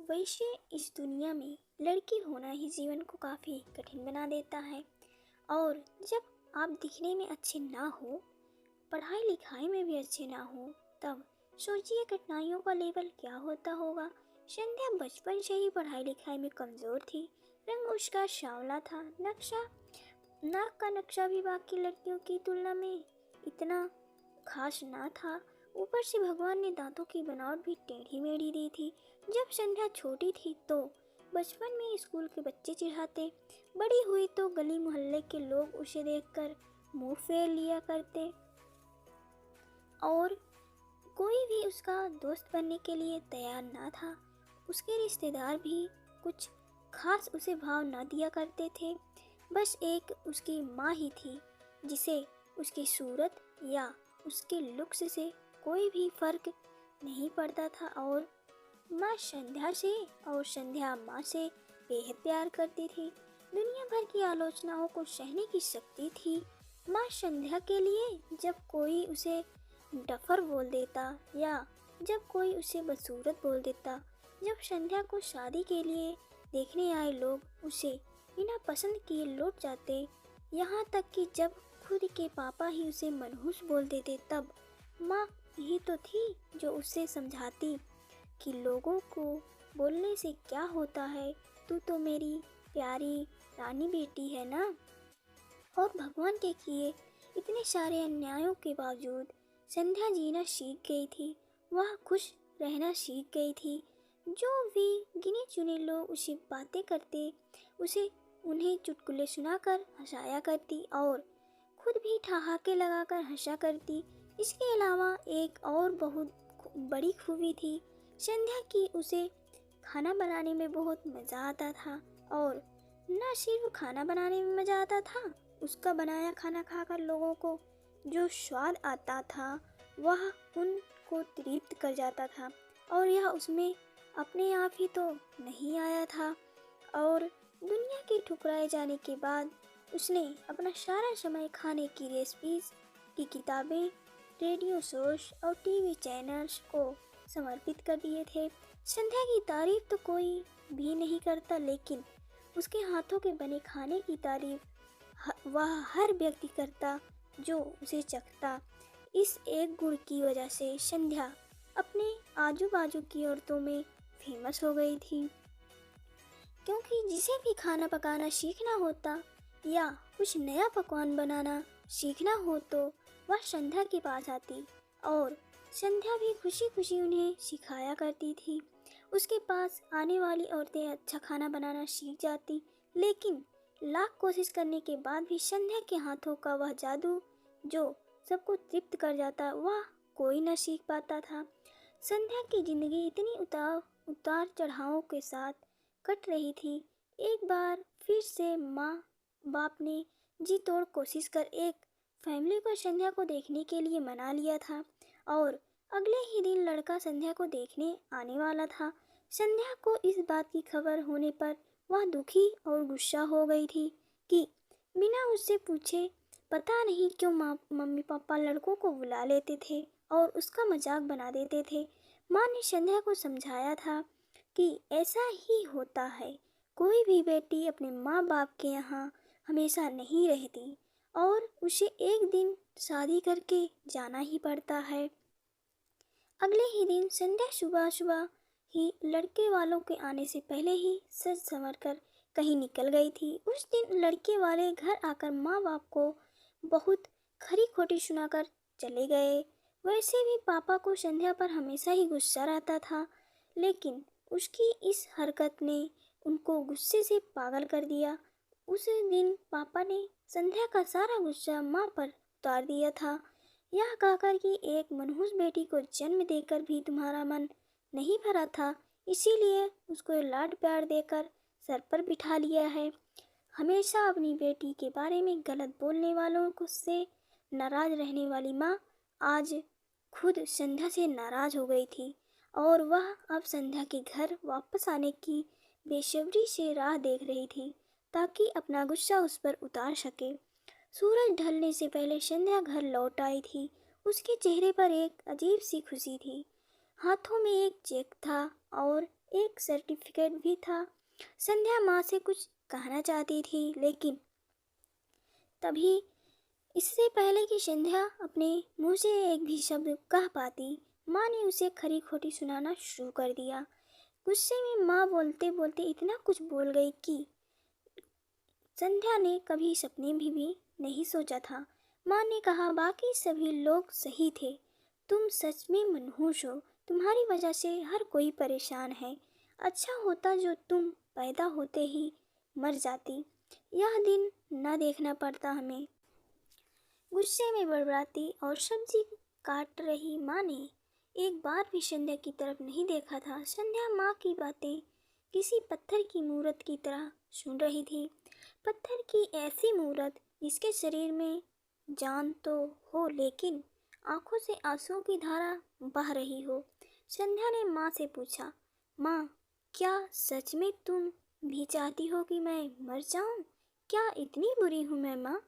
वैसे इस दुनिया में लड़की होना ही जीवन को काफ़ी कठिन बना देता है। और जब आप दिखने में अच्छे ना हो, पढ़ाई लिखाई में भी अच्छे ना हो, तब सोचिए कठिनाइयों का लेवल क्या होता होगा। संध्या बचपन से ही पढ़ाई लिखाई में कमज़ोर थी। रंग उसका सांवला था, नाक का नक्शा भी बाकी लड़कियों की तुलना में इतना खास ना था। ऊपर से भगवान ने दांतों की बनावट भी टेढ़ी मेढ़ी दी थी। जब संध्या छोटी थी तो बचपन में स्कूल के बच्चे चिढ़ाते, बड़ी हुई तो गली मोहल्ले के लोग उसे देखकर मुंह फेर लिया करते और कोई भी उसका दोस्त बनने के लिए तैयार ना था। उसके रिश्तेदार भी कुछ खास उसे भाव न दिया करते थे। बस एक उसकी माँ ही थी जिसे उसकी सूरत या उसके लुक्स से कोई भी फर्क नहीं पड़ता था। और माँ संध्या से और संध्या माँ से बेहद प्यार करती थी। दुनिया भर की आलोचनाओं को सहने की शक्ति थी माँ संध्या के लिए। जब कोई उसे डफर बोल देता या जब कोई उसे बदसूरत बोल देता, जब संध्या को शादी के लिए देखने आए लोग उसे बिना पसंद किए लौट जाते, यहाँ तक कि जब खुद के पापा ही उसे मनहूस बोल देते, तब माँ ही तो थी जो उसे समझाती कि लोगों को बोलने से क्या होता है, तू तो मेरी प्यारी रानी बेटी है ना। और भगवान के किए इतने सारे अन्यायों के बावजूद संध्या जीना सीख गई थी। वह खुश रहना सीख गई थी। जो भी गिने चुने लोग उसे बातें करते, उसे उन्हें चुटकुले सुनाकर हंसाया करती और खुद भी ठहाके लगाकर हंसा करती। इसके अलावा एक और बहुत बड़ी खूबी थी संध्या की, उसे खाना बनाने में बहुत मज़ा आता था। और न सिर्फ खाना बनाने में मज़ा आता था, उसका बनाया खाना खाकर लोगों को जो स्वाद आता था वह उनको तृप्त कर जाता था। और यह उसमें अपने आप ही तो नहीं आया था। और दुनिया के ठुकराए जाने के बाद उसने अपना सारा समय खाने की रेसिपीज की किताबें, रेडियो शोज और टीवी चैनल्स को समर्पित कर दिए थे। संध्या की तारीफ तो कोई भी नहीं करता, लेकिन उसके हाथों के बने खाने की तारीफ वह हर व्यक्ति करता जो उसे चखता। इस एक गुण की वजह से संध्या अपने आजू बाजू की औरतों में फेमस हो गई थी, क्योंकि जिसे भी खाना पकाना सीखना होता या कुछ नया पकवान बनाना सीखना हो तो वह संध्या के पास आती और संध्या भी खुशी खुशी उन्हें सिखाया करती थी। उसके पास आने वाली औरतें अच्छा खाना बनाना सीख जाती, लेकिन लाख कोशिश करने के बाद भी संध्या के हाथों का वह जादू जो सबको तृप्त कर जाता, वह कोई न सीख पाता था। संध्या की जिंदगी इतनी उतार चढ़ावों के साथ कट रही थी। एक बार फिर से माँ बाप ने जी तोड़ कोशिश कर एक फैमिली को संध्या को देखने के लिए मना लिया था और अगले ही दिन लड़का संध्या को देखने आने वाला था। संध्या को इस बात की खबर होने पर वह दुखी और गुस्सा हो गई थी कि बिना उससे पूछे पता नहीं क्यों मम्मी पापा लड़कों को बुला लेते थे और उसका मजाक बना देते थे। माँ ने संध्या को समझाया था कि ऐसा ही होता है, कोई भी बेटी अपने माँ बाप के यहाँ हमेशा नहीं रहती और उसे एक दिन शादी करके जाना ही पड़ता है। अगले ही दिन संध्या सुबह सुबह ही लड़के वालों के आने से पहले ही सज संवर कर कहीं निकल गई थी। उस दिन लड़के वाले घर आकर माँ बाप को बहुत खरी खोटी सुनाकर चले गए। वैसे भी पापा को संध्या पर हमेशा ही गुस्सा रहता था, लेकिन उसकी इस हरकत ने उनको गुस्से से पागल कर दिया। उस दिन पापा ने संध्या का सारा गुस्सा माँ पर उतार दिया था, यह कहकर कि एक मनहूस बेटी को जन्म देकर भी तुम्हारा मन नहीं भरा था, इसीलिए उसको लाड प्यार देकर सर पर बिठा लिया है। हमेशा अपनी बेटी के बारे में गलत बोलने वालों को से नाराज रहने वाली माँ आज खुद संध्या से नाराज हो गई थी और वह अब संध्या के घर वापस आने की बेसब्री से राह देख रही थी ताकि अपना गुस्सा उस पर उतार सके। सूरज ढलने से पहले संध्या घर लौट आई थी। उसके चेहरे पर एक अजीब सी खुशी थी। हाथों में एक चेक था और एक सर्टिफिकेट भी था। संध्या माँ से कुछ कहना चाहती थी, लेकिन तभी इससे पहले कि संध्या अपने मुंह से एक भी शब्द कह पाती, माँ ने उसे खरी खोटी सुनाना शुरू कर दिया। गुस्से में माँ बोलते बोलते इतना कुछ बोल गई कि संध्या ने कभी सपने में भी नहीं सोचा था। माँ ने कहा, बाकी सभी लोग सही थे, तुम सच में मनहूस हो, तुम्हारी वजह से हर कोई परेशान है। अच्छा होता जो तुम पैदा होते ही मर जाती, यह दिन न देखना पड़ता हमें। गुस्से में बड़बड़ाती और सब्जी काट रही माँ ने एक बार भी संध्या की तरफ नहीं देखा था। संध्या माँ की बातें किसी पत्थर की मूरत की तरह सुन रही थी। पत्थर की ऐसी मूरत जिसके शरीर में जान तो हो, लेकिन आंखों से आंसुओं की धारा बह रही हो। संध्या ने माँ से पूछा, माँ, क्या सच में तुम भी चाहती हो कि मैं मर जाऊं? क्या इतनी बुरी हूँ मैं माँ?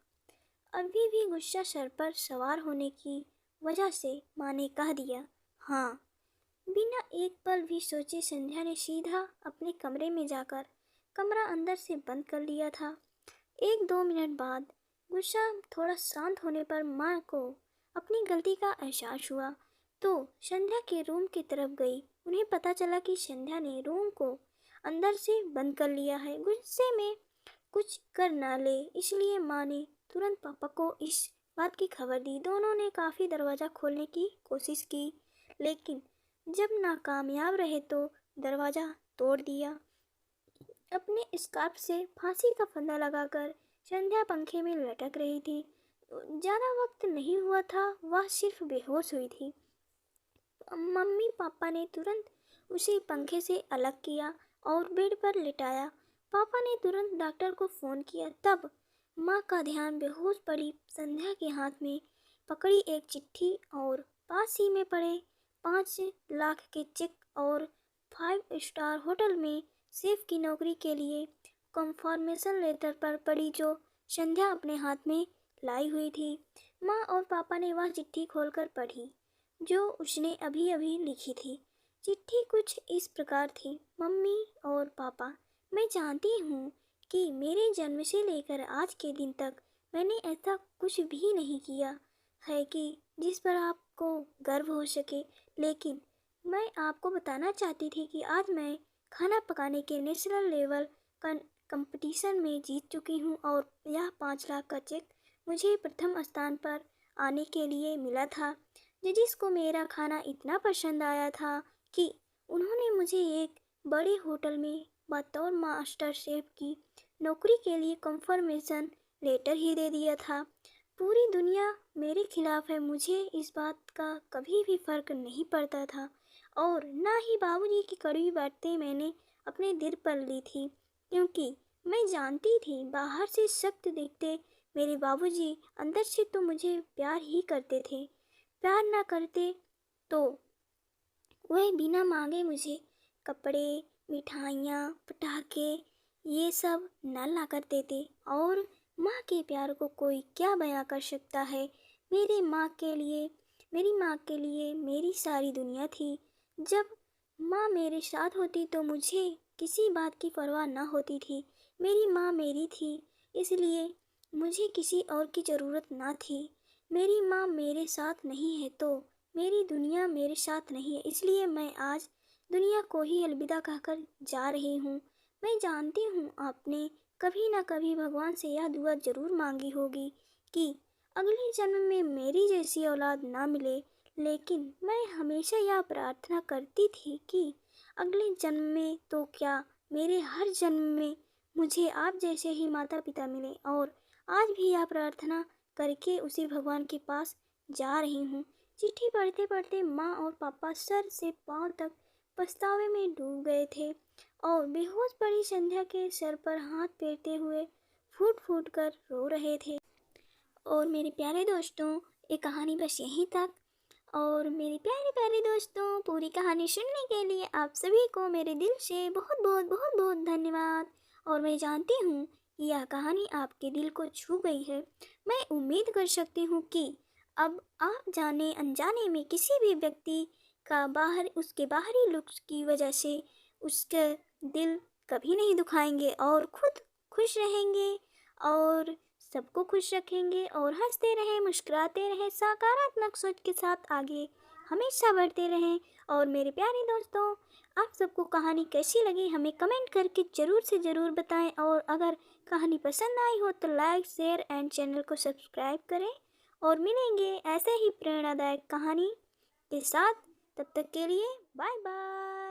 अभी भी गुस्सा सर पर सवार होने की वजह से माँ ने कह दिया, हाँ। बिना एक पल भी सोचे संध्या ने सीधा अपने कमरे में जाकर कमरा अंदर से बंद कर लिया था। 1-2 मिनट बाद गुस्सा थोड़ा शांत होने पर माँ को अपनी गलती का एहसास हुआ तो संध्या के रूम की तरफ गई। उन्हें पता चला कि संध्या ने रूम को अंदर से बंद कर लिया है। गुस्से में कुछ कर ना ले, इसलिए माँ ने तुरंत पापा को इस बात की खबर दी। दोनों ने काफ़ी दरवाज़ा खोलने की कोशिश की, लेकिन जब नाकामयाब रहे तो दरवाज़ा तोड़ दिया। अपने स्कार्फ से फांसी का फंदा लगाकर संध्या पंखे में लटक रही थी। ज़्यादा वक्त नहीं हुआ था, वह सिर्फ बेहोश हुई थी। मम्मी पापा ने तुरंत उसे पंखे से अलग किया और बेड पर लिटाया। पापा ने तुरंत डॉक्टर को फ़ोन किया। तब माँ का ध्यान बेहोश पड़ी संध्या के हाथ में पकड़ी एक चिट्ठी और पास ही में पड़े 5 लाख के चेक और 5 स्टार होटल में शेफ की नौकरी के लिए कंफर्मेशन लेटर पर पड़ी, जो संध्या अपने हाथ में लाई हुई थी। माँ और पापा ने वह चिट्ठी खोलकर पढ़ी जो उसने अभी अभी लिखी थी। चिट्ठी कुछ इस प्रकार थी, मम्मी और पापा, मैं जानती हूँ कि मेरे जन्म से लेकर आज के दिन तक मैंने ऐसा कुछ भी नहीं किया है कि जिस पर आपको गर्व हो सके, लेकिन मैं आपको बताना चाहती थी कि आज मैं खाना पकाने के नेशनल लेवल कंपटीशन में जीत चुकी हूँ और यह 5 लाख का चेक मुझे प्रथम स्थान पर आने के लिए मिला था। जजिस को मेरा खाना इतना पसंद आया था कि उन्होंने मुझे एक बड़े होटल में बतौर मास्टर शेफ की नौकरी के लिए कंफर्मेशन लेटर ही दे दिया था। पूरी दुनिया मेरे खिलाफ है, मुझे इस बात का कभी भी फर्क नहीं पड़ता था और ना ही बाबूजी की कड़वी बातें मैंने अपने दिल पर ली थी, क्योंकि मैं जानती थी बाहर से सख्त दिखते मेरे बाबूजी अंदर से तो मुझे प्यार ही करते थे। प्यार ना करते तो वह बिना मांगे मुझे कपड़े, मिठाइयाँ, पटाखे ये सब न ला कर देते। और माँ के प्यार को कोई क्या बयां कर सकता है। मेरी माँ के लिए मेरी सारी दुनिया थी। जब माँ मेरे साथ होती तो मुझे किसी बात की परवाह न होती थी। मेरी माँ मेरी थी, इसलिए मुझे किसी और की ज़रूरत ना थी। मेरी माँ मेरे साथ नहीं है तो मेरी दुनिया मेरे साथ नहीं है, इसलिए मैं आज दुनिया को ही अलविदा कहकर जा रही हूँ। मैं जानती हूँ आपने कभी ना कभी भगवान से यह दुआ जरूर मांगी होगी कि अगले जन्म में मेरी जैसी औलाद ना मिले, लेकिन मैं हमेशा यह प्रार्थना करती थी कि अगले जन्म में तो क्या, मेरे हर जन्म में मुझे आप जैसे ही माता पिता मिले। और आज भी यह प्रार्थना करके उसी भगवान के पास जा रही हूँ। चिट्ठी पढ़ते पढ़ते माँ और पापा सर से पाँव तक पछतावे में डूब गए थे और बेहोश पड़ी संध्या के सर पर हाथ फेरते हुए फूट फूट कर रो रहे थे। और मेरे प्यारे दोस्तों, ये कहानी बस यहीं तक। और मेरे प्यारे प्यारे दोस्तों, पूरी कहानी सुनने के लिए आप सभी को मेरे दिल से बहुत बहुत बहुत बहुत धन्यवाद। और मैं जानती हूँ कि यह कहानी आपके दिल को छू गई है। मैं उम्मीद कर सकती हूँ कि अब आप जाने अनजाने में किसी भी व्यक्ति का उसके बाहरी लुक्स की वजह से उसका दिल कभी नहीं दुखाएंगे और खुद खुश रहेंगे और सबको खुश रखेंगे और हंसते रहें, मुस्कुराते रहें, सकारात्मक सोच के साथ आगे हमेशा बढ़ते रहें। और मेरे प्यारे दोस्तों, आप सबको कहानी कैसी लगी हमें कमेंट करके ज़रूर से ज़रूर बताएं और अगर कहानी पसंद आई हो तो लाइक, शेयर एंड चैनल को सब्सक्राइब करें। और मिलेंगे ऐसे ही प्रेरणादायक कहानी के साथ। तब तक के लिए बाय बाय।